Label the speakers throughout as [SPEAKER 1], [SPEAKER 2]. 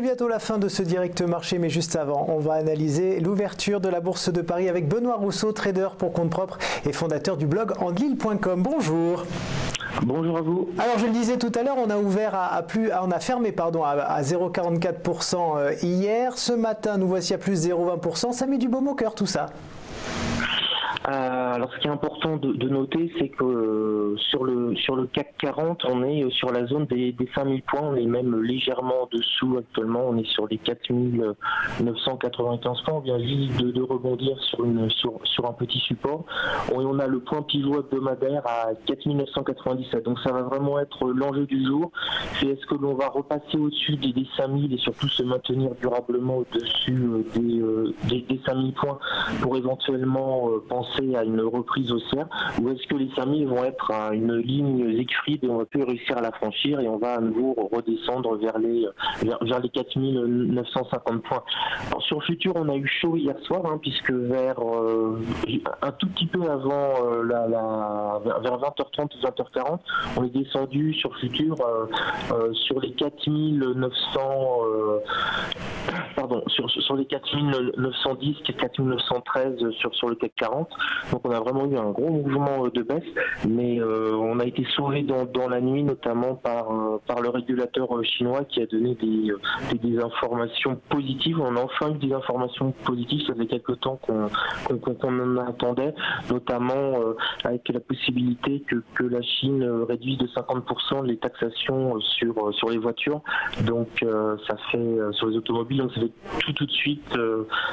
[SPEAKER 1] bientôt la fin de ce direct marché, mais juste avant, on va analyser l'ouverture de la Bourse de Paris avec Benoît Rousseau, trader pour compte propre et fondateur du blog andelil.com. Bonjour.
[SPEAKER 2] Bonjour à vous.
[SPEAKER 1] Alors je le disais tout à l'heure, on a ouvert on a fermé à 0,44% hier. Ce matin, nous voici à plus 0,20%. Ça met du baume au cœur tout ça.
[SPEAKER 2] Alors ce qui est important de noter, c'est que sur le CAC 40, on est sur la zone des 5000 points, on est même légèrement en dessous actuellement, on est sur les 4995 points, on vient juste de rebondir sur un petit support. On a le point pivot hebdomadaire à 4997, donc ça va vraiment être l'enjeu du jour, c'est est-ce que l'on va repasser au-dessus des 5000 et surtout se maintenir durablement au-dessus des 5000 points pour éventuellement penser à une reprise haussière, ou est-ce que les 5000 vont être à une ligne Siegfried et on va plus réussir à la franchir et on va à nouveau redescendre vers les 4950 points. Alors sur le futur, on a eu chaud hier soir, puisque vers un tout petit peu avant vers 20h30 ou 20h40, on est descendu sur le futur sur les 4900 sur les 4910 et 4913 sur le CAC 40. Donc on a vraiment eu un gros mouvement de baisse, mais on a été sauvé dans la nuit, notamment par le régulateur chinois qui a donné des informations positives. On a enfin eu des informations positives, ça faisait quelque temps qu'on en attendait, notamment avec la possibilité que la Chine réduise de 50% les taxations sur les voitures. Donc ça fait sur les automobiles, donc ça fait tout de suite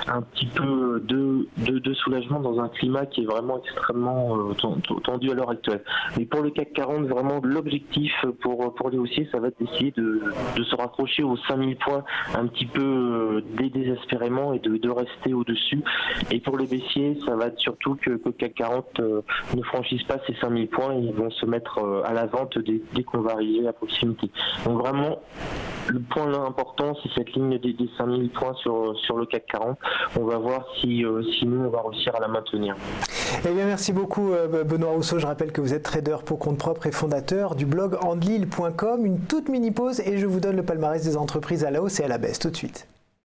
[SPEAKER 2] un petit peu de soulagement dans un climat qui est vraiment extrêmement tendu à l'heure actuelle. Mais pour le CAC 40, vraiment l'objectif pour les haussiers, ça va être d'essayer de se rapprocher aux 5000 points un petit peu désespérément et de rester au-dessus. Et pour les baissiers, ça va être surtout que le CAC 40 ne franchisse pas ces 5000 points et ils vont se mettre à la vente dès qu'on va arriver à proximité. Donc vraiment, le point là important, c'est cette ligne des 5000 points sur le CAC 40. On va voir si nous, on va réussir à la maintenir.
[SPEAKER 1] Eh bien, merci beaucoup Benoît Rousseau. Je rappelle que vous êtes trader pour compte propre et fondateur du blog andelil.com. Une toute mini pause et je vous donne le palmarès des entreprises à la hausse et à la baisse tout de suite.